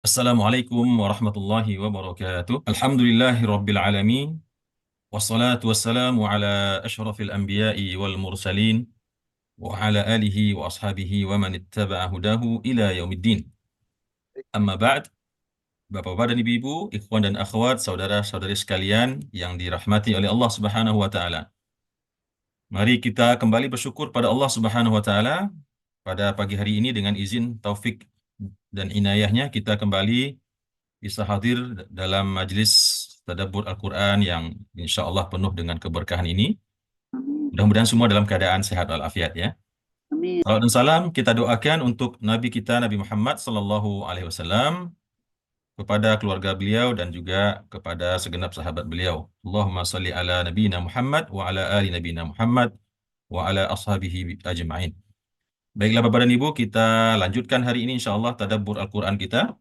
Assalamualaikum warahmatullahi wabarakatuh. Alhamdulillahi rabbil alamin. Wassalatu wassalamu ala ashrafil anbiya'i wal mursalin. Wa ala alihi wa ashabihi wa man ittaba'a hudahu ila yaumiddin. Amma ba'd. Bapak-bapak dan ibu-ibu, ikhwan dan akhwat, saudara-saudari sekalian yang dirahmati oleh Allah Subhanahu wa taala. Mari kita kembali bersyukur pada Allah Subhanahu wa taala pada pagi hari ini dengan izin taufik dan inayahnya kita kembali bisa hadir dalam majelis tadabbur Al-Quran yang insya Allah penuh dengan keberkahan ini. Amin. Mudah-mudahan semua dalam keadaan sehat walafiat ya. Amin. Salam dan salam kita doakan untuk Nabi kita Nabi Muhammad Sallallahu Alaihi Wasallam, kepada keluarga beliau dan juga kepada segenap sahabat beliau. Allahumma salli ala nabiyina Muhammad wa ala ali nabiyina Muhammad wa ala ashabihi ajma'in. Baiklah Bapak dan Ibu, kita lanjutkan hari ini insya Allah tadabbur Al-Quran kita.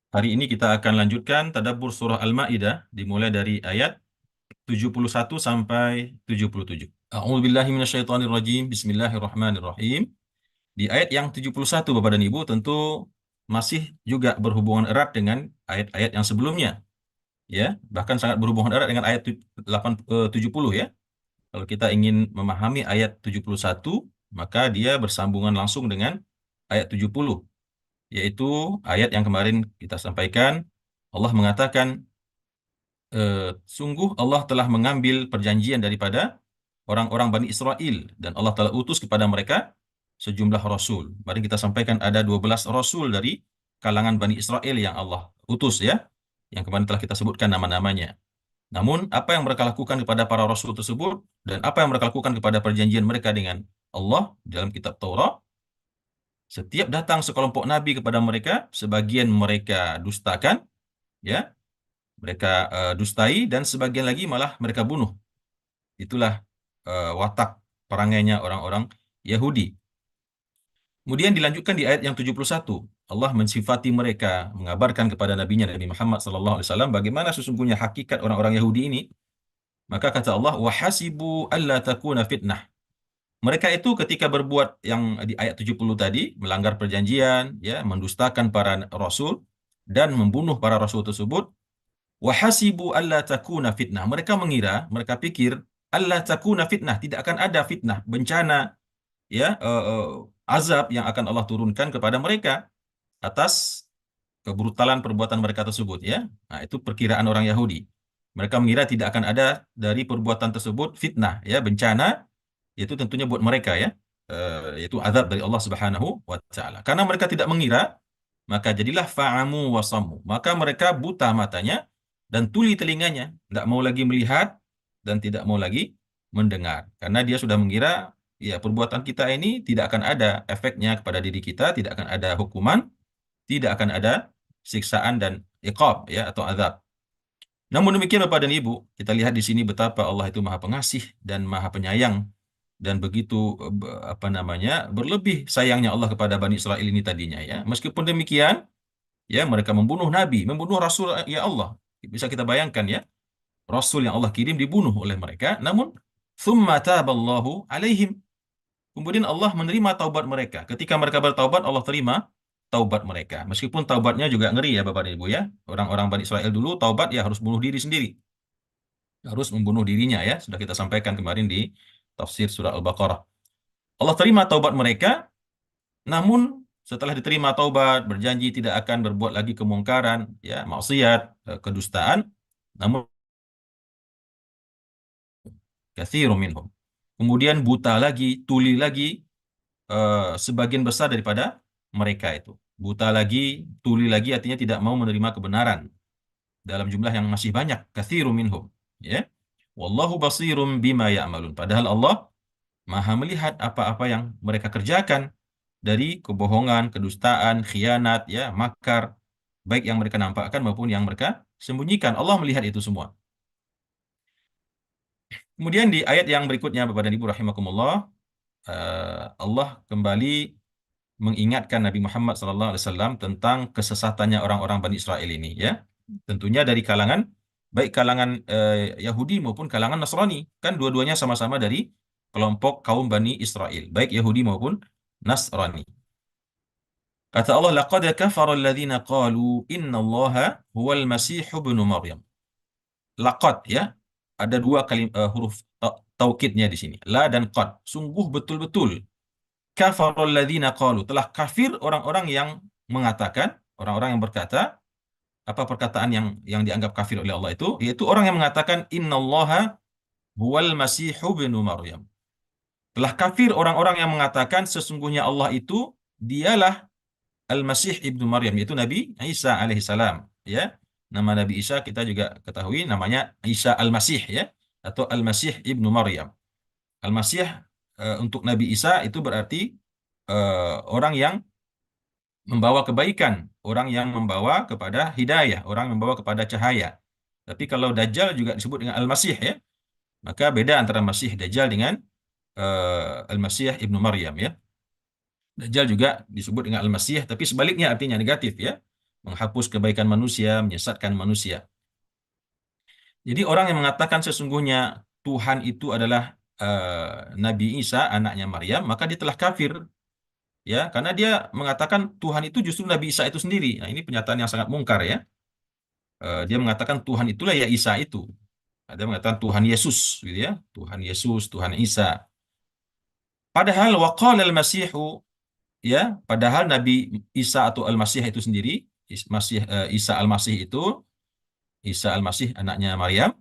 Hari ini kita akan lanjutkan tadabbur surah Al-Maidah dimulai dari ayat 71 sampai 77. A'udzubillahi minasyaitonirrajim. Bismillahirrahmanirrahim. Di ayat yang 71 Bapak dan Ibu tentu masih juga berhubungan erat dengan ayat-ayat yang sebelumnya, ya, bahkan sangat berhubungan erat dengan ayat 70 ya. Kalau kita ingin memahami ayat 71, maka dia bersambungan langsung dengan ayat 70, yaitu ayat yang kemarin kita sampaikan. Allah mengatakan, sungguh Allah telah mengambil perjanjian daripada orang-orang Bani Israel dan Allah telah utus kepada mereka sejumlah rasul. Mari kita sampaikan ada 12 rasul dari kalangan Bani Israel yang Allah utus ya, yang kemarin telah kita sebutkan nama-namanya. Namun apa yang mereka lakukan kepada para rasul tersebut dan apa yang mereka lakukan kepada perjanjian mereka dengan Allah dalam kitab Taurat, setiap datang sekelompok nabi kepada mereka, sebagian mereka dustakan, ya, mereka dustai, dan sebagian lagi malah mereka bunuh. Itulah watak perangainya orang-orang Yahudi. Kemudian dilanjutkan di ayat yang 71. Allah mensifati mereka, mengabarkan kepada nabinya Nabi Muhammad SAW bagaimana sesungguhnya hakikat orang-orang Yahudi ini. Maka kata Allah, wahasibu alla takuna fitnah. Mereka itu ketika berbuat yang di ayat 70 tadi, melanggar perjanjian, ya, mendustakan para rasul dan membunuh para rasul tersebut, wahasibu alla takuna fitnah. Mereka mengira, mereka pikir alla takuna fitnah, tidak akan ada fitnah, bencana, ya, azab yang akan Allah turunkan kepada mereka atas kebrutalan perbuatan mereka tersebut, ya. Nah, itu perkiraan orang Yahudi. Mereka mengira tidak akan ada dari perbuatan tersebut fitnah, ya, bencana, yaitu tentunya buat mereka, ya, yaitu azab dari Allah Subhanahu wa taala. Karena mereka tidak mengira, maka jadilah fa'amu wasamu. Maka mereka buta matanya dan tuli telinganya, tidak mau lagi melihat dan tidak mau lagi mendengar. Karena dia sudah mengira, ya, perbuatan kita ini tidak akan ada efeknya kepada diri kita, tidak akan ada hukuman, tidak akan ada siksaan dan iqab, ya, atau azab. Namun demikian Bapak dan Ibu, kita lihat di sini betapa Allah itu Maha Pengasih dan Maha Penyayang, dan begitu apa namanya, berlebih sayangnya Allah kepada Bani Israel ini tadinya, ya. Meskipun demikian, ya, mereka membunuh nabi, membunuh rasul, ya Allah. Bisa kita bayangkan, ya, rasul yang Allah kirim dibunuh oleh mereka. Namun thumma taballahu alaihim. Kemudian Allah menerima taubat mereka. Ketika mereka bertaubat, Allah terima taubat mereka. Meskipun taubatnya juga ngeri ya Bapak dan Ibu ya. Orang-orang Bani Israel dulu taubat ya harus bunuh diri sendiri. Harus membunuh dirinya ya. Sudah kita sampaikan kemarin di tafsir surah Al-Baqarah. Allah terima taubat mereka, namun setelah diterima taubat, berjanji tidak akan berbuat lagi kemungkaran, ya, maksiat, kedustaan. Namun katsirun minhum. Kemudian buta lagi, tuli lagi, sebagian besar daripada mereka itu. Buta lagi, tuli lagi, artinya tidak mau menerima kebenaran dalam jumlah yang masih banyak, katsirun minhum, ya. Wallahu basirum bima ya'malun. Padahal Allah Maha melihat apa-apa yang mereka kerjakan dari kebohongan, kedustaan, khianat, ya, makar, baik yang mereka nampakkan maupun yang mereka sembunyikan. Allah melihat itu semua. Kemudian di ayat yang berikutnya Bapak dan Ibu rahimakumullah, Allah kembali mengingatkan Nabi Muhammad SAW tentang kesesatannya orang-orang Bani Israel ini, ya. Tentunya dari kalangan, baik kalangan Yahudi maupun kalangan Nasrani. Kan dua-duanya sama-sama dari kelompok kaum Bani Israel, baik Yahudi maupun Nasrani. Kata Allah, laqad kafara alladhina qalu innallaha huwal masih ibnu Maryam. Laqad, ya. Ada dua kali huruf taukidnya di sini. La dan qad. Sungguh betul-betul kafara alladhina qalu, telah kafir orang-orang yang mengatakan, orang-orang yang berkata, apa perkataan yang dianggap kafir oleh Allah itu, yaitu orang yang mengatakan innallaha huwal masih ibnu Maryam. Telah kafir orang-orang yang mengatakan sesungguhnya Allah itu dialah Al-Masih ibnu Maryam, yaitu Nabi Isa alaihissalam. Ya, nama Nabi Isa kita juga ketahui namanya Isa Al-Masih, ya, atau Al-Masih ibnu Maryam. Al-Masih untuk Nabi Isa itu berarti orang yang membawa kebaikan, orang yang membawa kepada hidayah, orang yang membawa kepada cahaya. Tapi kalau Dajjal juga disebut dengan Al-Masih, ya, maka beda antara Masih Dajjal dengan Al-Masih ibnu Maryam, ya. Dajjal juga disebut dengan Al-Masih, tapi sebaliknya artinya negatif, ya. Menghapus kebaikan manusia, menyesatkan manusia. Jadi orang yang mengatakan sesungguhnya Tuhan itu adalah Nabi Isa, anaknya Maryam, maka dia telah kafir, ya, karena dia mengatakan Tuhan itu justru Nabi Isa itu sendiri. Nah, ini pernyataan yang sangat mungkar, ya. Dia mengatakan Tuhan itulah ya Isa itu. Ada mengatakan Tuhan Yesus, gitu ya. Tuhan Yesus, Tuhan Isa. Padahal waqala al-Masihu, ya, padahal Nabi Isa atau Al-Masih itu sendiri, Isa Al-Masih itu, Isa Al-Masih anaknya Maryam,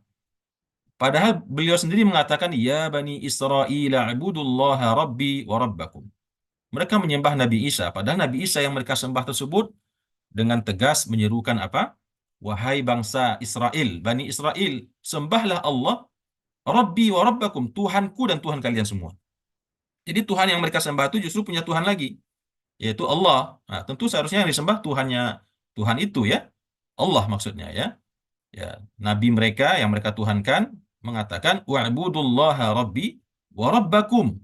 padahal beliau sendiri mengatakan ya Bani Israil ibudullaha rabbi wa rabbakum. Mereka menyembah Nabi Isa, padahal Nabi Isa yang mereka sembah tersebut dengan tegas menyerukan apa? Wahai bangsa Israel, Bani Israel, sembahlah Allah, Rabbi wa rabbakum, Tuhanku dan Tuhan kalian semua. Jadi Tuhan yang mereka sembah itu justru punya Tuhan lagi, yaitu Allah. Nah, tentu seharusnya yang disembah Tuhannya, Tuhan itu, ya, Allah maksudnya, ya. Ya, nabi mereka yang mereka tuhankan mengatakan wa'budullaha rabbi wa rabbakum.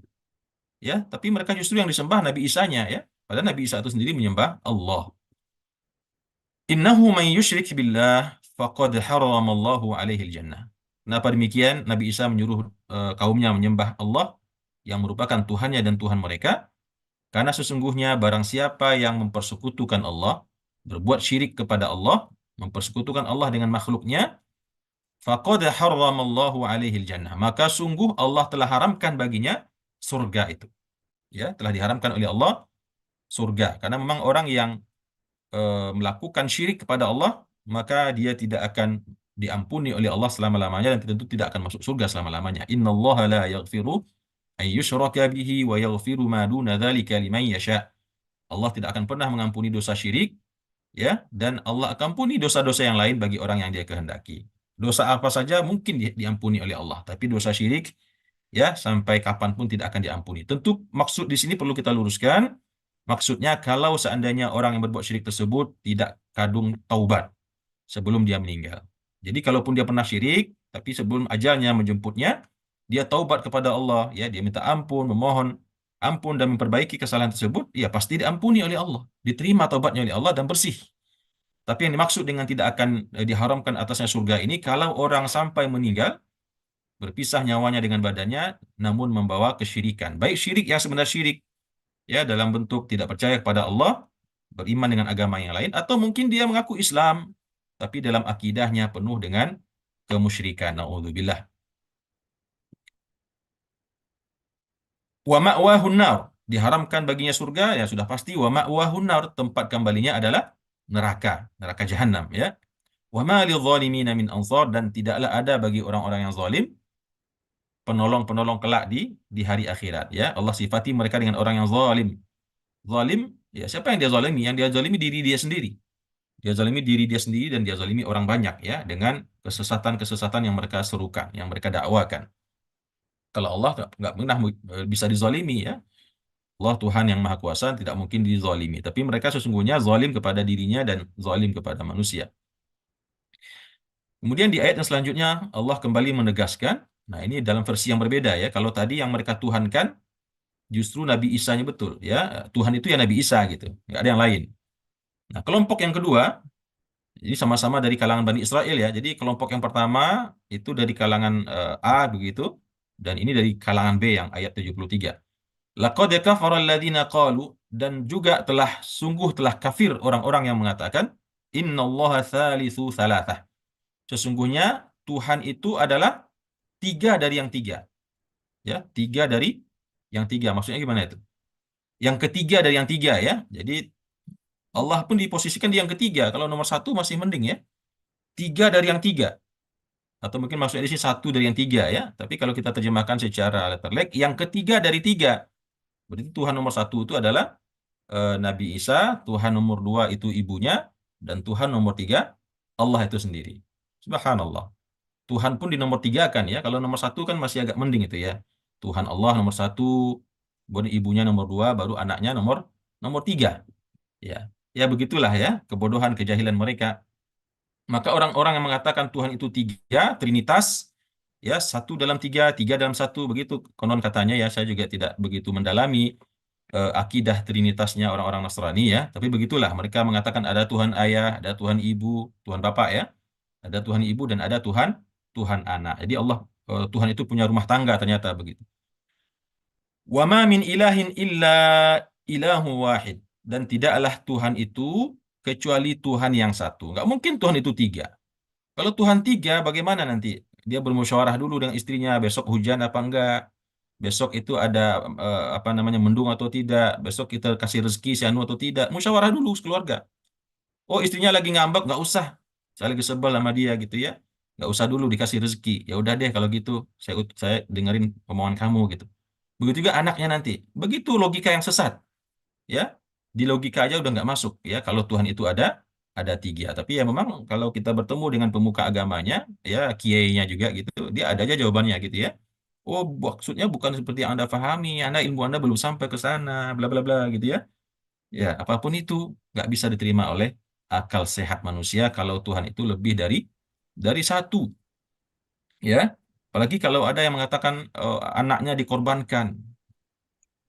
Ya, tapi mereka justru yang disembah Nabi Isa-nya, ya. Padahal Nabi Isa itu sendiri menyembah Allah. Innahu man yusyrik billah faqad haramallahu alaihi jannah. Kenapa demikian? Nabi Isa menyuruh kaumnya menyembah Allah yang merupakan Tuhannya dan Tuhan mereka. Karena sesungguhnya barang siapa yang mempersekutukan Allah, berbuat syirik kepada Allah, mempersekutukan Allah dengan makhluknya, faqad harramallahu alaihi jannah. Maka sungguh Allah telah haramkan baginya surga itu. Ya, telah diharamkan oleh Allah surga. Karena memang orang yang melakukan syirik kepada Allah, maka dia tidak akan diampuni oleh Allah selama-lamanya dan tentu tidak akan masuk surga selama-lamanya. Innallaha la yaghfiru an yushraka bihi wa yaghfiru ma duna dzalika liman yasha. Allah tidak akan pernah mengampuni dosa syirik, ya, dan Allah akan ampuni dosa-dosa yang lain bagi orang yang dia kehendaki. Dosa apa saja mungkin diampuni oleh Allah, tapi dosa syirik, ya, sampai kapanpun tidak akan diampuni. Tentu maksud di sini perlu kita luruskan. Maksudnya kalau seandainya orang yang berbuat syirik tersebut tidak kadung taubat sebelum dia meninggal. Jadi kalaupun dia pernah syirik, tapi sebelum ajalnya menjemputnya, dia taubat kepada Allah, ya, dia minta ampun, memohon ampun dan memperbaiki kesalahan tersebut, ya pasti diampuni oleh Allah, diterima taubatnya oleh Allah dan bersih. Tapi yang dimaksud dengan tidak akan diharamkan atasnya surga ini, kalau orang sampai meninggal, berpisah nyawanya dengan badannya, namun membawa kesyirikan. Baik syirik yang sebenarnya syirik, ya, dalam bentuk tidak percaya kepada Allah, beriman dengan agama yang lain, atau mungkin dia mengaku Islam, tapi dalam akidahnya penuh dengan kemusyrikan. Na'udzubillah. Wa ma'wahun nar, diharamkan baginya surga, ya sudah pasti. Wa ma'wahun nar, tempat kembalinya adalah neraka, neraka jahanam, ya. Wa ma lidh-dhalimina min ansar, dan tidaklah ada bagi orang-orang yang zalim penolong-penolong kelak di hari akhirat, ya. Allah sifati mereka dengan orang yang zalim. Zalim, ya, siapa yang dia zalimi? Yang dia zalimi diri dia sendiri. Dia zalimi diri dia sendiri dan dia zalimi orang banyak, ya, dengan kesesatan-kesesatan yang mereka serukan, yang mereka dakwakan. Kalau Allah nggak pernah bisa dizalimi, ya. Allah Tuhan yang Maha Kuasa tidak mungkin dizalimi. Tapi mereka sesungguhnya zalim kepada dirinya dan zalim kepada manusia. Kemudian di ayat yang selanjutnya Allah kembali menegaskan, nah ini dalam versi yang berbeda, ya. Kalau tadi yang mereka tuhankan justru Nabi Isa-nya betul, ya. Tuhan itu ya Nabi Isa gitu, nggak ada yang lain. Nah, kelompok yang kedua ini sama-sama dari kalangan Bani Israel, ya. Jadi kelompok yang pertama itu dari kalangan A begitu, dan ini dari kalangan B yang ayat 73. Laqad kafara alladziina qalu, dan juga sungguh telah kafir orang-orang yang mengatakan innallaha tsalitsu tsalatsah. Sesungguhnya Tuhan itu adalah tiga dari yang tiga. Ya, tiga dari yang tiga. Maksudnya gimana itu? Yang ketiga dari yang tiga ya. Jadi Allah pun diposisikan di yang ketiga. Kalau nomor satu masih mending ya. Tiga dari yang tiga. Atau mungkin maksudnya di sini satu dari yang tiga ya. Tapi kalau kita terjemahkan secara letterlek, yang ketiga dari tiga. Berarti Tuhan nomor satu itu adalah Nabi Isa, Tuhan nomor dua itu ibunya, dan Tuhan nomor tiga Allah itu sendiri. Subhanallah. Tuhan pun di nomor tiga kan ya. Kalau nomor satu kan masih agak mending itu ya. Tuhan Allah nomor satu, kemudian ibunya nomor dua, baru anaknya nomor nomor tiga. Ya, ya begitulah ya kebodohan kejahilan mereka. Maka orang-orang yang mengatakan Tuhan itu tiga, Trinitas, ya satu dalam tiga, tiga dalam satu, begitu konon katanya ya. Saya juga tidak begitu mendalami akidah Trinitasnya orang-orang Nasrani ya. Tapi begitulah mereka mengatakan ada Tuhan Ayah, ada Tuhan Ibu, Tuhan Bapak ya, ada Tuhan Ibu dan ada Tuhan Tuhan Anak. Jadi Allah Tuhan itu punya rumah tangga ternyata begitu. Wa ma min ilahin illa ilahu wahid. Dan tidaklah Tuhan itu kecuali Tuhan yang satu. Nggak mungkin Tuhan itu tiga. Kalau Tuhan tiga, bagaimana nanti? Dia bermusyawarah dulu dengan istrinya, besok hujan apa enggak? Besok itu ada apa namanya mendung atau tidak? Besok kita kasih rezeki si anu atau tidak? Musyawarah dulu keluarga. Oh, istrinya lagi ngambek, nggak usah. Saya lagi sebel sama dia gitu ya. Nggak usah dulu dikasih rezeki. Ya udah deh kalau gitu, saya dengerin omongan kamu gitu. Begitu juga anaknya nanti. Begitu logika yang sesat, ya. Di logika aja udah nggak masuk, ya. Kalau Tuhan itu ada tiga. Tapi ya memang kalau kita bertemu dengan pemuka agamanya, ya kiainya juga gitu, dia ada aja jawabannya gitu ya. Oh, maksudnya bukan seperti yang Anda pahami. Ilmu Anda belum sampai ke sana, bla bla bla gitu ya. Ya, apapun itu nggak bisa diterima oleh akal sehat manusia kalau Tuhan itu lebih dari satu, ya. Apalagi kalau ada yang mengatakan anaknya dikorbankan.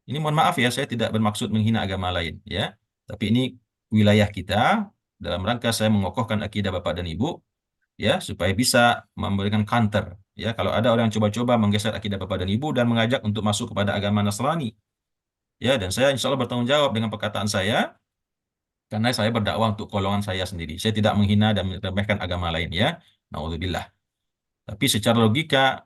Ini mohon maaf ya, saya tidak bermaksud menghina agama lain, ya. Tapi ini wilayah kita dalam rangka saya mengokohkan akidah Bapak dan Ibu, ya, supaya bisa memberikan counter, ya. Kalau ada orang yang coba-coba menggeser akidah Bapak dan Ibu dan mengajak untuk masuk kepada agama Nasrani, ya, dan saya insya Allah bertanggung jawab dengan perkataan saya. Karena saya berdakwah untuk golongan saya sendiri. Saya tidak menghina dan meremehkan agama lain ya. Nauzubillah. Tapi secara logika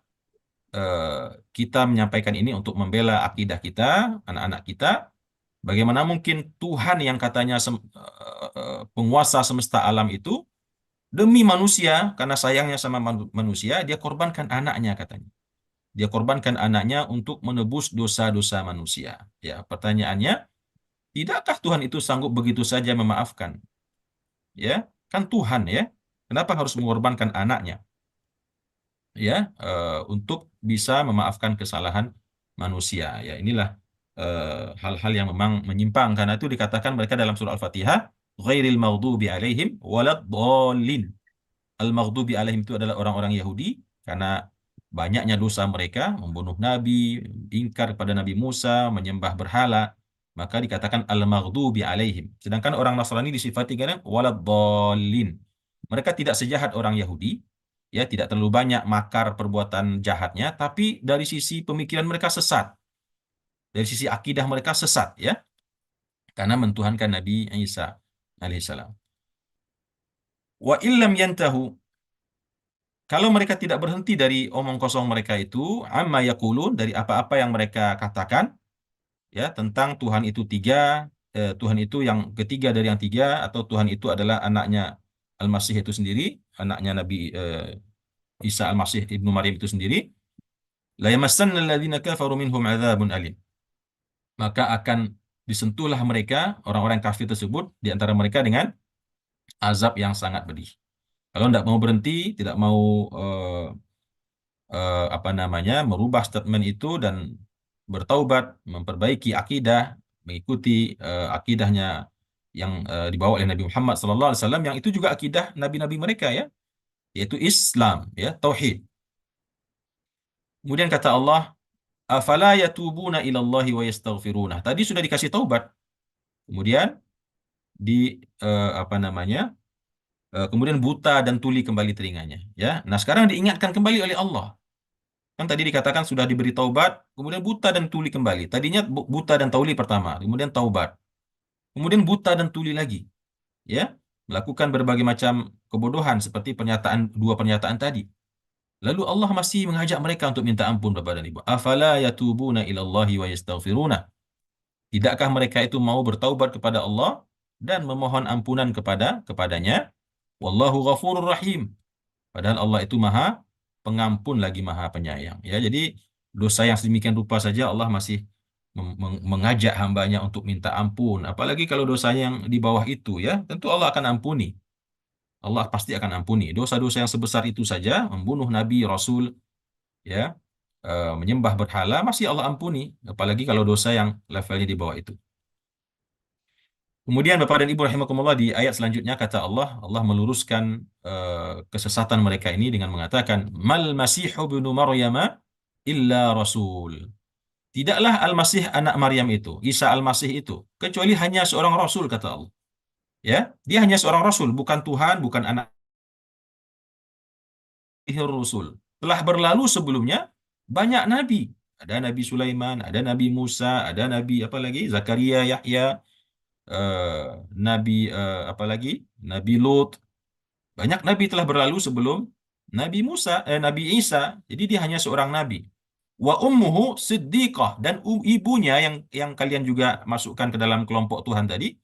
eh, kita menyampaikan ini untuk membela akidah kita, anak-anak kita. Bagaimana mungkin Tuhan yang katanya penguasa semesta alam itu demi manusia karena sayangnya sama manusia dia korbankan anaknya katanya. Dia korbankan anaknya untuk menebus dosa-dosa manusia. Ya, pertanyaannya, tidakkah Tuhan itu sanggup begitu saja memaafkan? Ya, kan Tuhan ya. Kenapa harus mengorbankan anaknya? Ya, untuk bisa memaafkan kesalahan manusia. Ya, inilah hal-hal yang memang menyimpang karena itu dikatakan mereka dalam surah Al-Fatihah ghairil maghdubi alaihim waladdallin. Al-maghdubi alaihim itu adalah orang-orang Yahudi karena banyaknya dosa mereka, membunuh nabi, ingkar kepada Nabi Musa, menyembah berhala, maka dikatakan al-maghdubi alaihim. Sedangkan orang Nasrani disifati dengan waladdallin. Mereka tidak sejahat orang Yahudi, ya, tidak terlalu banyak makar perbuatan jahatnya, tapi dari sisi pemikiran mereka sesat, dari sisi akidah mereka sesat, ya, karena mentuhankan Nabi Isa alaihissalam. Wa illam yantahu, kalau mereka tidak berhenti dari omong kosong mereka itu, amma yaqulun, dari apa-apa yang mereka katakan, ya, tentang Tuhan itu tiga, Tuhan itu yang ketiga dari yang tiga, atau Tuhan itu adalah anaknya Al-Masih itu sendiri, anaknya Nabi Isa Al-Masih Ibnu Maryam itu sendiri, la yamassanna alladziina kafaru minhum adzabun alim. Maka akan disentuhlah mereka, orang-orang kafir tersebut, di antara mereka dengan azab yang sangat pedih. Kalau tidak mau berhenti, tidak mau eh, apa namanya merubah statement itu dan bertaubat, memperbaiki akidah, mengikuti akidahnya yang dibawa oleh Nabi Muhammad SAW, yang itu juga akidah nabi-nabi mereka ya, yaitu Islam ya, tauhid. Kemudian kata Allah, afala yatubuna ilallahi wa yastaghfiruna. Tadi sudah dikasih taubat. Kemudian di apa namanya? Kemudian buta dan tuli kembali telinganya, ya. Nah, sekarang diingatkan kembali oleh Allah. Kan tadi dikatakan sudah diberi taubat, kemudian buta dan tuli kembali. Tadinya buta dan tuli pertama, kemudian taubat. Kemudian buta dan tuli lagi, ya. Melakukan berbagai macam kebodohan seperti dua pernyataan tadi. Lalu Allah masih mengajak mereka untuk minta ampun Bapak dan Ibu. Afala yatubuna ilallahi wa yastaghfiruna. Tidakkah mereka itu mau bertaubat kepada Allah dan memohon ampunan kepadanya? Wallahu ghafurur rahim. Padahal Allah itu Maha Pengampun lagi Maha Penyayang. Ya, jadi dosa yang sedemikian rupa saja Allah masih mengajak hambanya untuk minta ampun. Apalagi kalau dosanya yang di bawah itu, ya, tentu Allah akan ampuni. Allah pasti akan ampuni. Dosa-dosa yang sebesar itu saja, membunuh Nabi, Rasul, ya, menyembah berhala, masih Allah ampuni. Apalagi kalau dosa yang levelnya di bawah itu. Kemudian Bapak dan Ibu rahimakumullah, di ayat selanjutnya kata Allah meluruskan kesesatan mereka ini dengan mengatakan, Mal Masihu ibnu Maryam illa rasul. Tidaklah Al-Masih anak Maryam itu, Isa Al-Masih itu, kecuali hanya seorang rasul kata Allah. Ya, dia hanya seorang rasul, bukan Tuhan, bukan anak Rasul. Telah berlalu sebelumnya banyak nabi. Ada Nabi Sulaiman, ada Nabi Musa, ada Nabi apa lagi? Zakaria, Yahya, eh, Nabi apa lagi? Nabi Lut. Banyak nabi telah berlalu sebelum Nabi Isa. Jadi dia hanya seorang nabi. Wa ummuhu siddiqah, dan ibunya yang kalian juga masukkan ke dalam kelompok Tuhan tadi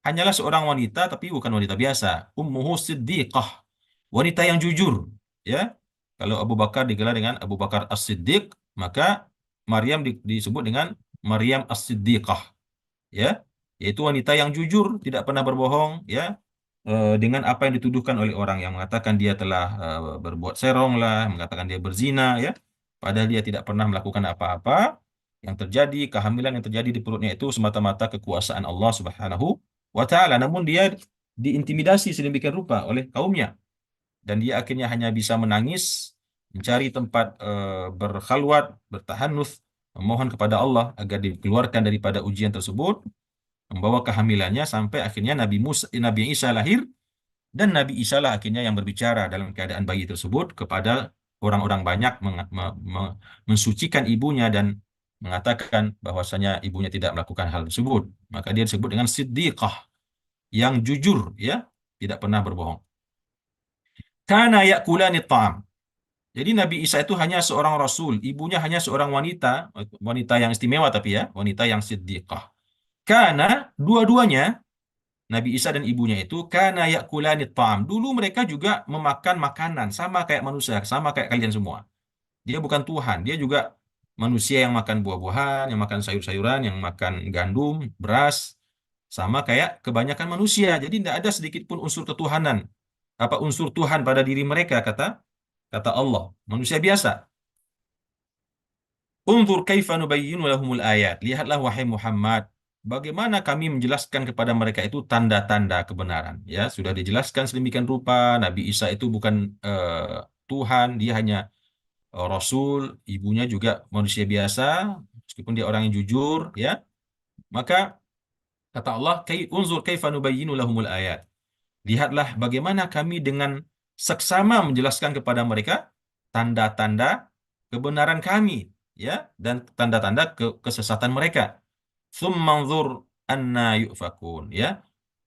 hanyalah seorang wanita, tapi bukan wanita biasa. Ummuhu siddiqah, wanita yang jujur, ya. Kalau Abu Bakar digelar dengan Abu Bakar As-Siddiq, maka Maryam disebut dengan Maryam As-Siddiqah, ya, yaitu wanita yang jujur, tidak pernah berbohong, ya, dengan apa yang dituduhkan oleh orang yang mengatakan dia telah berbuat serong lah, mengatakan dia berzina, ya, padahal dia tidak pernah melakukan apa-apa. Yang terjadi, kehamilan yang terjadi di perutnya itu semata-mata kekuasaan Allah Subhanahu wa Ta'ala. Namun dia diintimidasi sedemikian rupa oleh kaumnya, dan dia akhirnya hanya bisa menangis, mencari tempat berkhalwat, bertahannuts, memohon kepada Allah agar dikeluarkan daripada ujian tersebut, membawa kehamilannya sampai akhirnya Nabi Isa lahir, dan Nabi Isa lah akhirnya yang berbicara dalam keadaan bayi tersebut kepada orang-orang banyak, mensucikan ibunya dan mengatakan bahwasanya ibunya tidak melakukan hal tersebut. Maka dia disebut dengan siddiqah, yang jujur, ya, tidak pernah berbohong. Kana yakulani ta'am. Jadi Nabi Isa itu hanya seorang rasul, ibunya hanya seorang wanita, wanita yang istimewa tapi, ya, wanita yang siddiqah. Karena dua-duanya, Nabi Isa dan ibunya itu, kana yakulani ta'am. Dulu mereka juga memakan makanan sama kayak manusia, sama kayak kalian semua. Dia bukan Tuhan, dia juga manusia yang makan buah-buahan, yang makan sayur-sayuran, yang makan gandum, beras, sama kayak kebanyakan manusia. Jadi tidak ada sedikit pun unsur ketuhanan, apa unsur Tuhan pada diri mereka, kata kata Allah. Manusia biasa. Unzur kaifa nubayyinu lahumul ayat. Lihatlah wahai Muhammad, bagaimana kami menjelaskan kepada mereka itu tanda-tanda kebenaran. Ya, sudah dijelaskan sedemikian rupa. Nabi Isa itu bukan Tuhan, dia hanya Rasul, ibunya juga manusia biasa, meskipun dia orang yang jujur, ya. Maka kata Allah, unzur kaifa nubayyinu lahumul ayat. Lihatlah bagaimana kami dengan seksama menjelaskan kepada mereka tanda-tanda kebenaran kami, ya, dan tanda-tanda kesesatan mereka. Tsummanzur anna yufakun, ya.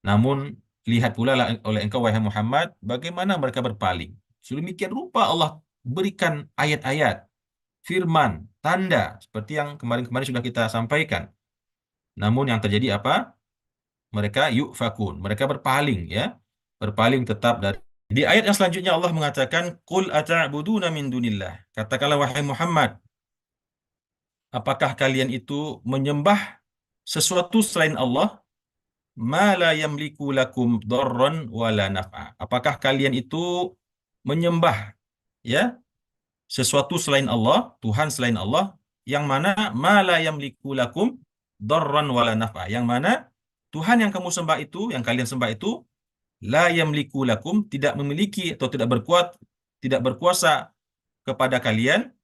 Namun lihat pula oleh engkau wahai Muhammad bagaimana mereka berpaling. Sedemikian rupa Allah berikan ayat-ayat, firman, tanda seperti yang kemarin-kemarin sudah kita sampaikan. Namun yang terjadi apa? Mereka yufakun, mereka berpaling, ya. Berpaling tetap dari. Di ayat yang selanjutnya Allah mengatakan, Qul ata'buduna min dunillah. Katakanlah wahai Muhammad, apakah kalian itu menyembah sesuatu selain Allah, ma la yamliku lakum darran wala naf'a. Apakah kalian itu menyembah, ya, sesuatu selain Allah, Tuhan selain Allah, yang mana ma la yamliku lakum darran wala naf'a. Yang mana Tuhan yang kamu sembah itu, yang kalian sembah itu, la yamliku lakum, tidak memiliki atau tidak berkuasa kepada kalian,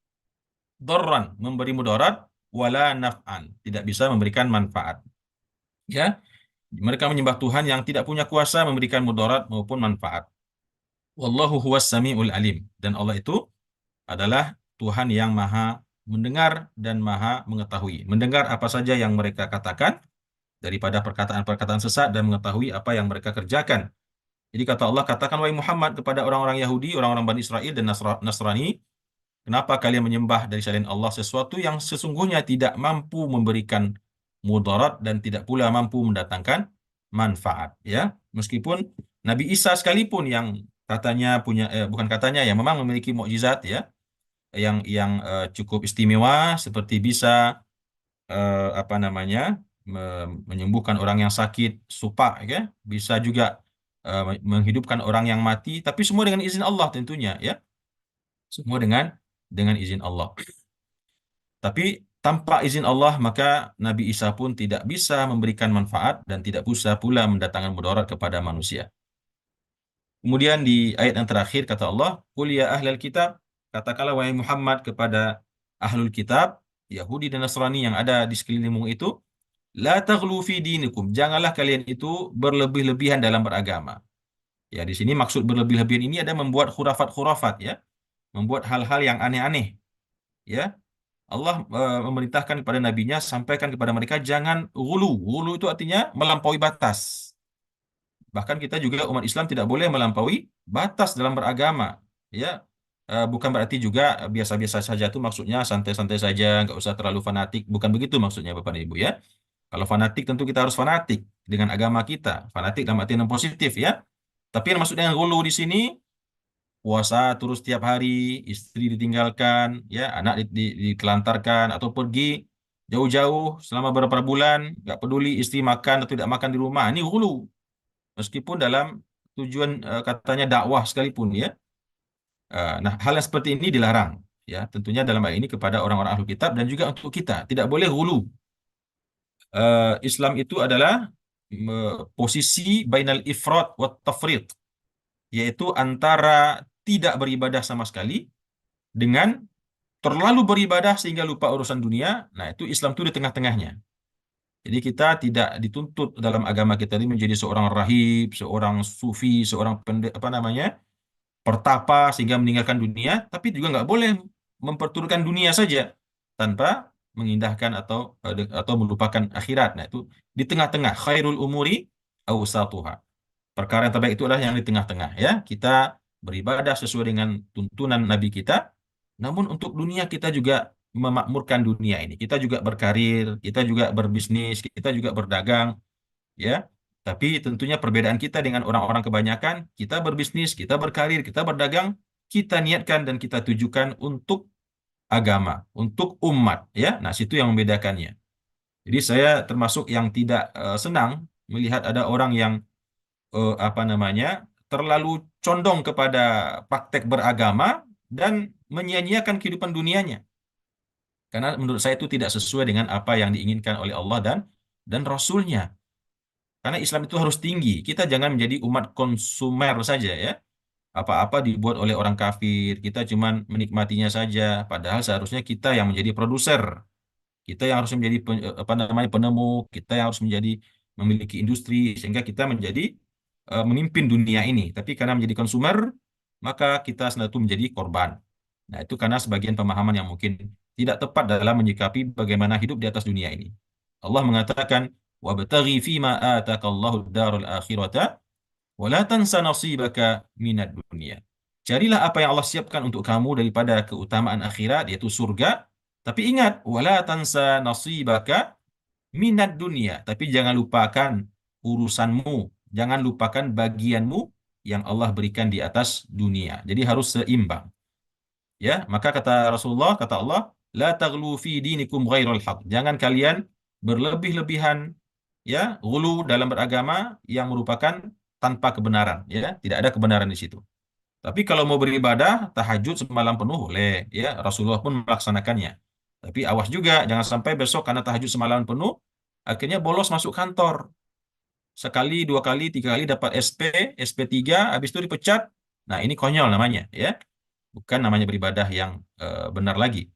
darran, memberi mudarat, wala naf'an, tidak bisa memberikan manfaat. Ya, mereka menyembah Tuhan yang tidak punya kuasa memberikan mudarat maupun manfaat. Wallahu huwas samiul alim, dan Allah itu adalah Tuhan yang maha mendengar dan maha mengetahui. Mendengar apa saja yang mereka katakan daripada perkataan-perkataan sesat dan mengetahui apa yang mereka kerjakan. Jadi kata Allah, katakan wahai Muhammad kepada orang-orang Yahudi, orang-orang Bani Israel dan Nasrani, kenapa kalian menyembah dari selain Allah sesuatu yang sesungguhnya tidak mampu memberikan mudarat dan tidak pula mampu mendatangkan manfaat, ya. Meskipun Nabi Isa sekalipun yang katanya punya bukan katanya ya, memang memiliki mukjizat ya, yang cukup istimewa seperti bisa apa namanya menyembuhkan orang yang sakit supak ya, bisa juga menghidupkan orang yang mati, tapi semua dengan izin Allah tentunya ya, semua dengan izin Allah. Tapi tanpa izin Allah maka Nabi Isa pun tidak bisa memberikan manfaat dan tidak bisa pula mendatangkan mudarat kepada manusia. Kemudian di ayat yang terakhir kata Allah, "Qul ya ahlal kitab," katakanlah wahai Muhammad kepada ahlul kitab, Yahudi dan Nasrani yang ada di sekelilingmu itu, la taghlu fi dinikum, janganlah kalian itu berlebih-lebihan dalam beragama. Ya, di sini maksud berlebih-lebihan ini ada membuat khurafat-khurafat ya, membuat hal-hal yang aneh-aneh ya. Allah memerintahkan kepada nabinya sampaikan kepada mereka jangan ghulu. Ghulu itu artinya melampaui batas. Bahkan kita juga umat Islam tidak boleh melampaui batas dalam beragama. Ya, bukan berarti juga biasa-biasa saja itu maksudnya santai-santai saja, nggak usah terlalu fanatik. Bukan begitu maksudnya Bapak dan Ibu ya. Kalau fanatik tentu kita harus fanatik dengan agama kita. Fanatik dalam arti yang positif ya. Tapi yang maksud dengan ghulu di sini puasa terus tiap hari, istri ditinggalkan, ya, anak ditelantarkan atau pergi jauh-jauh selama beberapa bulan, nggak peduli istri makan atau tidak makan di rumah. Ini hulu. Meskipun dalam tujuan katanya dakwah sekalipun, ya. Nah, hal yang seperti ini dilarang, ya. Tentunya dalam hal ini kepada orang-orang ahlu kitab dan juga untuk kita tidak boleh hulu. Islam itu adalah posisi bainal ifrat wa tafrid, yaitu antara tidak beribadah sama sekali dengan terlalu beribadah sehingga lupa urusan dunia. Nah, itu Islam itu di tengah-tengahnya. Jadi kita tidak dituntut dalam agama kita ini menjadi seorang rahib, seorang sufi, seorang apa namanya, pertapa sehingga meninggalkan dunia, tapi juga nggak boleh memperturutkan dunia saja tanpa mengindahkan atau melupakan akhirat. Nah, itu di tengah-tengah. Khairul umuri awsatuha. Perkara yang terbaik itu adalah yang di tengah-tengah ya. Kita beribadah sesuai dengan tuntunan Nabi kita, namun untuk dunia kita juga memakmurkan dunia ini. Kita juga berkarir, kita juga berbisnis, kita juga berdagang ya. Tapi tentunya perbedaan kita dengan orang-orang kebanyakan, kita berbisnis, kita berkarir, kita berdagang, kita niatkan dan kita tujukan untuk agama, untuk umat ya. Nah, situ yang membedakannya. Jadi saya termasuk yang tidak senang melihat ada orang yang apa namanya terlalu condong kepada praktek beragama dan menyia-nyiakan kehidupan dunianya. Karena menurut saya itu tidak sesuai dengan apa yang diinginkan oleh Allah dan Rasulnya. Karena Islam itu harus tinggi. Kita jangan menjadi umat konsumer saja ya. Apa-apa dibuat oleh orang kafir. Kita cuma menikmatinya saja. Padahal seharusnya kita yang menjadi produser. Kita yang harus menjadi apa namanya penemu. Kita yang harus menjadi memiliki industri sehingga kita menjadi memimpin dunia ini. Tapi karena menjadi konsumer, maka kita selalu menjadi korban. Nah, itu karena sebagian pemahaman yang mungkin tidak tepat dalam menyikapi bagaimana hidup di atas dunia ini. Allah mengatakan, "Wabtaghi fima ataqallahu ad-darul akhirata wa la tansa nasibaka minad dunya." Carilah apa yang Allah siapkan untuk kamu daripada keutamaan akhirat, yaitu surga. Tapi ingat, wala tansa nasibaka minat dunia. Tapi jangan lupakan urusanmu. Jangan lupakan bagianmu yang Allah berikan di atas dunia. Jadi harus seimbang. Ya, maka kata Rasulullah, kata Allah, la taghlu fi dinikum ghairul haq. Jangan kalian berlebih-lebihan ya, ghulu dalam beragama yang merupakan tanpa kebenaran, ya. Tidak ada kebenaran di situ. Tapi kalau mau beribadah, tahajud semalam penuh boleh, ya. Rasulullah pun melaksanakannya. Tapi awas juga, jangan sampai besok karena tahajud semalam penuh, akhirnya bolos masuk kantor. Sekali, dua kali, tiga kali dapat SP3, habis itu dipecat. Nah, ini konyol namanya, ya. Bukan namanya beribadah yang benar lagi.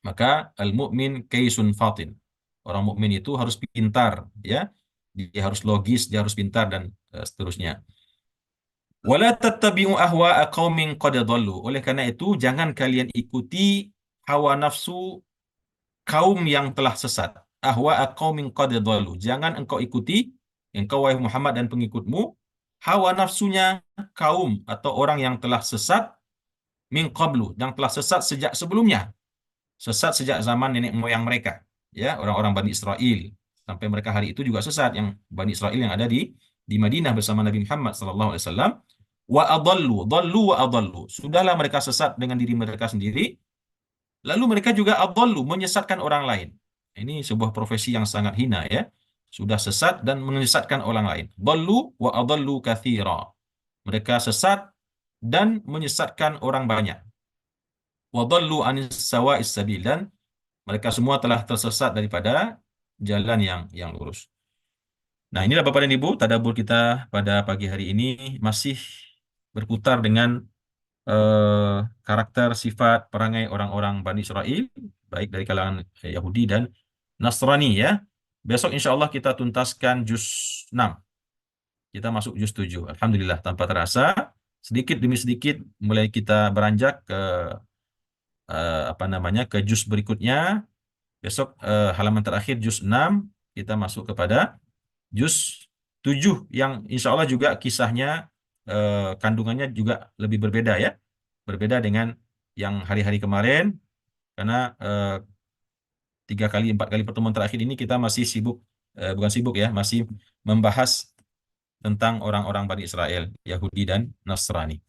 Maka al-mu'min kaisun fatin. Orang mukmin itu harus pintar, ya. Dia harus logis, dia harus pintar dan seterusnya. Wala tattabi'u ahwa'a qaumin qad dhallu. Oleh karena itu, jangan kalian ikuti hawa nafsu kaum yang telah sesat. Ahwa'a qaumin qad dhallu. Jangan engkau ikuti, engkau wahai Muhammad dan pengikutmu, hawa nafsunya kaum atau orang yang telah sesat min qablu, yang telah sesat sejak sebelumnya. Sesat sejak zaman nenek moyang mereka, ya, orang-orang Bani Israel. Sampai mereka hari itu juga sesat, yang Bani Israel yang ada di Madinah bersama Nabi Muhammad sallallahu alaihi wasallam. Wa adallu, dallu wa adallu. Sudahlah mereka sesat dengan diri mereka sendiri, lalu mereka juga adallu, menyesatkan orang lain. Ini sebuah profesi yang sangat hina, ya. Sudah sesat dan menyesatkan orang lain. Dallu wa adallu katsira. Mereka sesat dan menyesatkan orang banyak. Wa dallu anis sawa'is sabil, dan mereka semua telah tersesat daripada jalan yang lurus. Nah, inilah Bapak dan Ibu, tadabbur kita pada pagi hari ini masih berputar dengan karakter, sifat, perangai orang-orang Bani Israel, baik dari kalangan Yahudi dan Nasrani, ya. Besok insya Allah kita tuntaskan juz 6. Kita masuk juz 7. Alhamdulillah, tanpa terasa, sedikit demi sedikit mulai kita beranjak ke ke juz berikutnya. Besok halaman terakhir juz 6, kita masuk kepada juz 7 yang insya Allah juga kisahnya, kandungannya juga lebih berbeda, ya. Berbeda dengan yang hari-hari kemarin, karena 3 kali 4 kali pertemuan terakhir ini kita masih sibuk, bukan sibuk, ya, masih membahas tentang orang-orang Bani Israel, Yahudi dan Nasrani.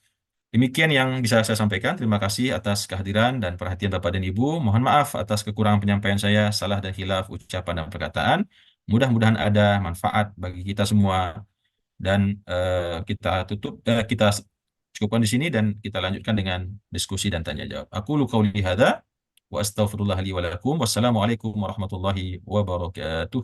Demikian yang bisa saya sampaikan. Terima kasih atas kehadiran dan perhatian Bapak dan Ibu. Mohon maaf atas kekurangan penyampaian saya, salah dan khilaf ucapan dan perkataan. Mudah-mudahan ada manfaat bagi kita semua. Dan kita cukupkan di sini dan kita lanjutkan dengan diskusi dan tanya jawab. Aku lu qauli hadza wa astaghfirullah li wa lakum. Wassalamualaikum warahmatullahi wabarakatuh.